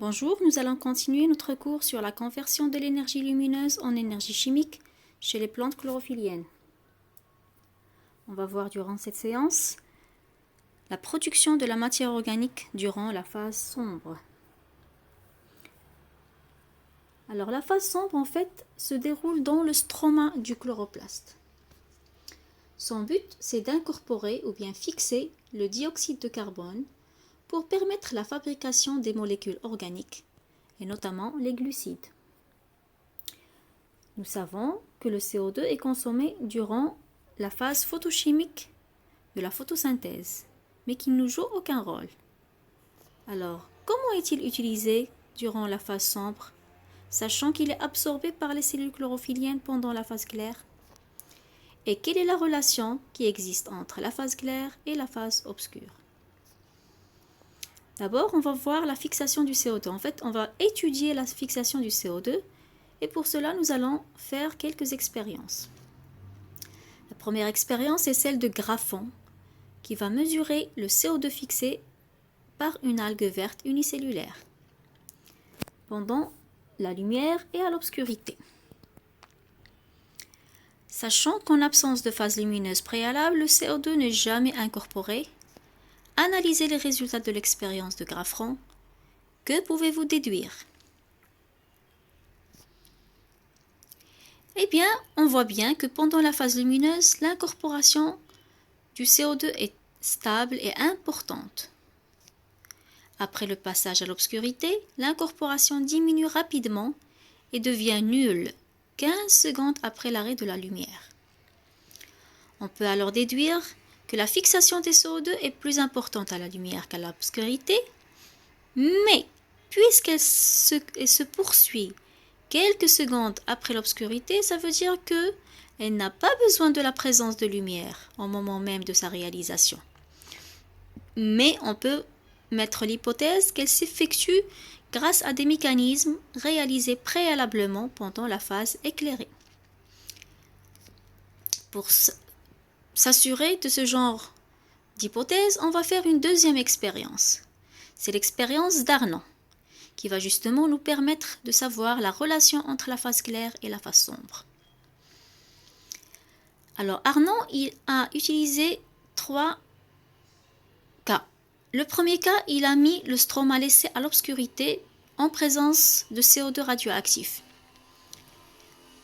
Bonjour, nous allons continuer notre cours sur la conversion de l'énergie lumineuse en énergie chimique chez les plantes chlorophylliennes. On va voir durant cette séance la production de la matière organique durant la phase sombre. Alors la phase sombre en fait se déroule dans le stroma du chloroplaste. Son but c'est d'incorporer ou bien fixer le dioxyde de carbone pour permettre la fabrication des molécules organiques, et notamment les glucides. Nous savons que le CO2 est consommé durant la phase photochimique de la photosynthèse, mais qu'il ne joue aucun rôle. Alors, comment est-il utilisé durant la phase sombre, sachant qu'il est absorbé par les cellules chlorophylliennes pendant la phase claire? Et quelle est la relation qui existe entre la phase claire et la phase obscure? D'abord, on va voir la fixation du CO2. En fait, on va étudier la fixation du CO2 et pour cela, nous allons faire quelques expériences. La première expérience est celle de Graphon qui va mesurer le CO2 fixé par une algue verte unicellulaire pendant la lumière et à l'obscurité. Sachant qu'en absence de phase lumineuse préalable, le CO2 n'est jamais incorporé, analysez les résultats de l'expérience de Graphon. Que pouvez-vous déduire? Eh bien, on voit bien que pendant la phase lumineuse, l'incorporation du CO2 est stable et importante. Après le passage à l'obscurité, l'incorporation diminue rapidement et devient nulle 15 secondes après l'arrêt de la lumière. On peut alors déduire que la fixation des CO2 est plus importante à la lumière qu'à l'obscurité, mais puisqu'elle se poursuit quelques secondes après l'obscurité, ça veut dire qu'elle n'a pas besoin de la présence de lumière au moment même de sa réalisation. Mais on peut mettre l'hypothèse qu'elle s'effectue grâce à des mécanismes réalisés préalablement pendant la phase éclairée. Pour s'assurer de ce genre d'hypothèse, on va faire une deuxième expérience. C'est l'expérience d'Arnon, qui va justement nous permettre de savoir la relation entre la phase claire et la phase sombre. Alors Arnon, il a utilisé 3 cas. Le premier cas, il a mis le stroma laissé à l'obscurité en présence de CO2 radioactif.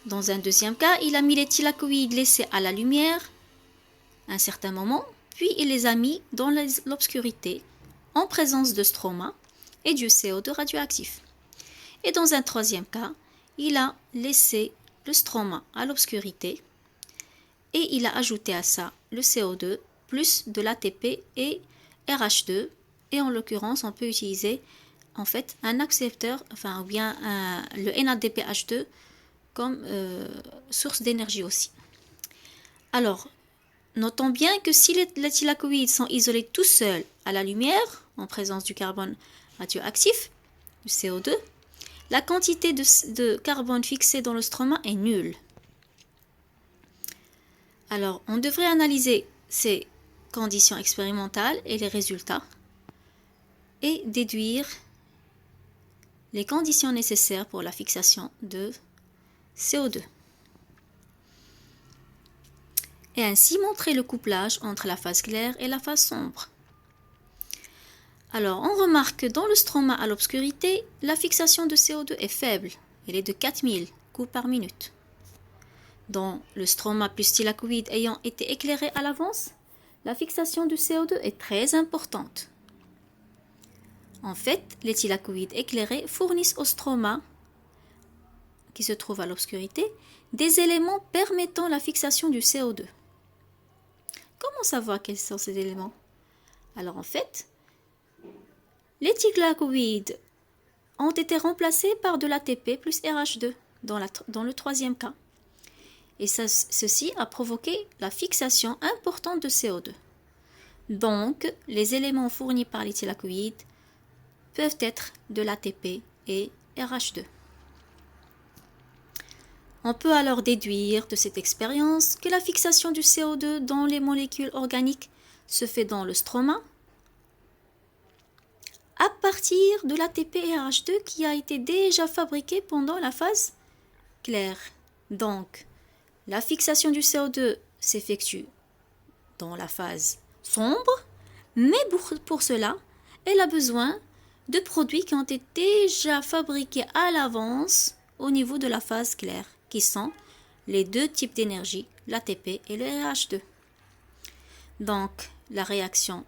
Dans un deuxième cas, il a mis les thylakoïdes laissés à la lumière un certain moment, puis il les a mis dans l'obscurité en présence de stroma et du CO2 radioactif. Et dans un troisième cas, il a laissé le stroma à l'obscurité et il a ajouté à ça le CO2 plus de l'ATP et RH2, et en l'occurrence on peut utiliser en fait un accepteur, ou bien le NADPH2 comme source d'énergie aussi. Alors, notons bien que si les thylakoïdes sont isolés tout seuls à la lumière, en présence du carbone radioactif, du CO2, la quantité de carbone fixée dans le stroma est nulle. Alors, on devrait analyser ces conditions expérimentales et les résultats et déduire les conditions nécessaires pour la fixation de CO2. Et ainsi montrer le couplage entre la phase claire et la phase sombre. Alors, on remarque que dans le stroma à l'obscurité, la fixation de CO2 est faible. Elle est de 4000 coups par minute. Dans le stroma plus thylakoïde ayant été éclairé à l'avance, la fixation du CO2 est très importante. En fait, les thylakoïdes éclairés fournissent au stroma, qui se trouve à l'obscurité, des éléments permettant la fixation du CO2. Comment savoir quels sont ces éléments? Alors en fait, les thylakoïdes ont été remplacés par de l'ATP plus RH2 dans le troisième cas. Et ceci a provoqué la fixation importante de CO2. Donc, les éléments fournis par les thylakoïdes peuvent être de l'ATP et RH2. On peut alors déduire de cette expérience que la fixation du CO2 dans les molécules organiques se fait dans le stroma, à partir de l'ATP et RH2 qui a été déjà fabriqué pendant la phase claire. Donc, la fixation du CO2 s'effectue dans la phase sombre, mais pour cela, elle a besoin de produits qui ont été déjà fabriqués à l'avance au niveau de la phase claire, qui sont les deux types d'énergie, l'ATP et le RH2. Donc, la réaction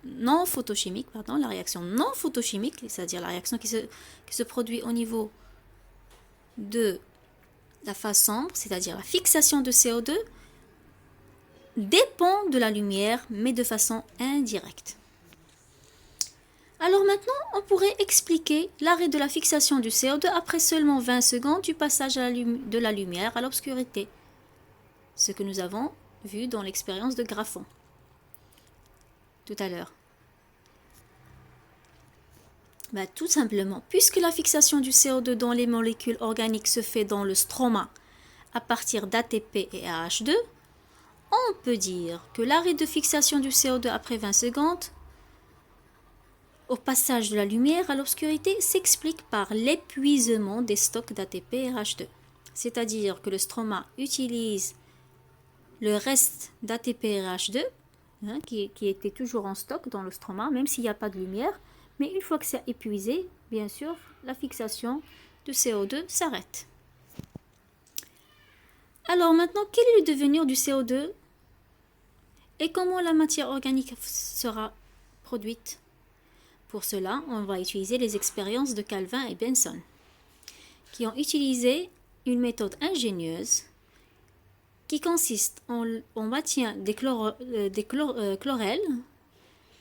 non photochimique, c'est-à-dire la réaction qui se produit au niveau de la phase sombre, c'est-à-dire la fixation de CO2, dépend de la lumière, mais de façon indirecte. Alors maintenant, on pourrait expliquer l'arrêt de la fixation du CO2 après seulement 20 secondes du passage de la lumière à l'obscurité, ce que nous avons vu dans l'expérience de Graphon tout à l'heure. Tout simplement, puisque la fixation du CO2 dans les molécules organiques se fait dans le stroma à partir d'ATP et AH2, on peut dire que l'arrêt de fixation du CO2 après 20 secondes au passage de la lumière à l'obscurité s'explique par l'épuisement des stocks d'ATP et RH2. C'est-à-dire que le stroma utilise le reste d'ATP et RH2 qui était toujours en stock dans le stroma, même s'il n'y a pas de lumière. Mais une fois que c'est épuisé, bien sûr, la fixation de CO2 s'arrête. Alors maintenant, quel est le devenir du CO2 et comment la matière organique sera produite? Pour cela, on va utiliser les expériences de Calvin et Benson, qui ont utilisé une méthode ingénieuse qui consiste en maintien des chlorelles,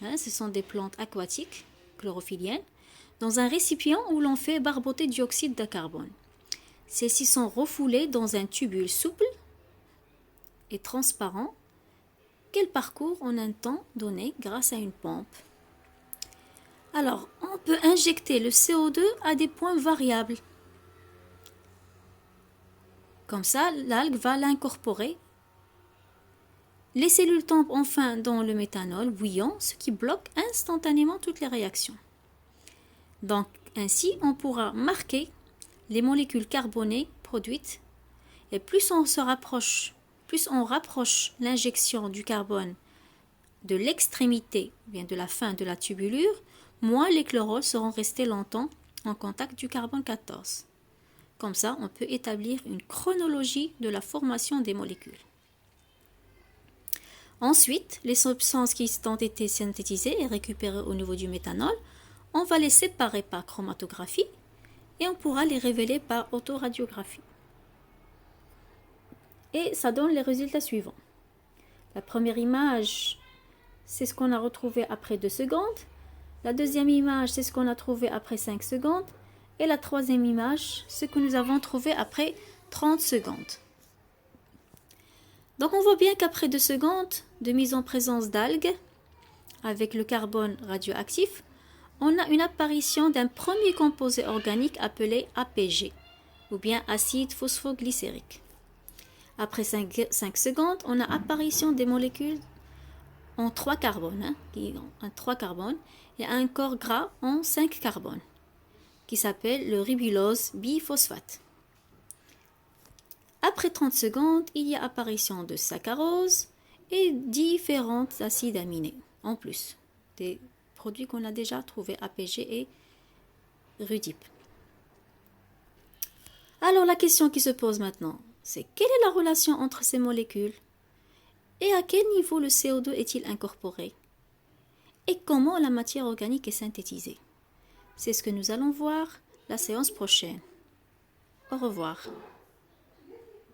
ce sont des plantes aquatiques, chlorophylliennes, dans un récipient où l'on fait barboter du dioxyde de carbone. Celles-ci sont refoulées dans un tubule souple et transparent qu'elle parcourt en un temps donné grâce à une pompe. Alors, on peut injecter le CO2 à des points variables. Comme ça, l'algue va l'incorporer. Les cellules tombent enfin dans le méthanol bouillant, ce qui bloque instantanément toutes les réactions. Donc, ainsi, on pourra marquer les molécules carbonées produites. Et plus on rapproche l'injection du carbone de l'extrémité, bien de la fin de la tubulure, moins les chlorols seront restés longtemps en contact du carbone 14. Comme ça, on peut établir une chronologie de la formation des molécules. Ensuite, les substances qui ont été synthétisées et récupérées au niveau du méthanol, on va les séparer par chromatographie et on pourra les révéler par autoradiographie. Et ça donne les résultats suivants. La première image, c'est ce qu'on a retrouvé après 2 secondes. La deuxième image, c'est ce qu'on a trouvé après 5 secondes. Et la troisième image, ce que nous avons trouvé après 30 secondes. Donc on voit bien qu'après 2 secondes de mise en présence d'algues, avec le carbone radioactif, on a une apparition d'un premier composé organique appelé APG, ou bien acide phosphoglycérique. Après 5 secondes, on a apparition des molécules en 3 carbones, et un corps gras en 5 carbones, qui s'appelle le ribulose biphosphate. Après 30 secondes, il y a apparition de saccharose et différents acides aminés, en plus des produits qu'on a déjà trouvés, APG et Rudip. Alors la question qui se pose maintenant, c'est quelle est la relation entre ces molécules? Et à quel niveau le CO2 est-il incorporé? Et comment la matière organique est synthétisée? C'est ce que nous allons voir la séance prochaine. Au revoir.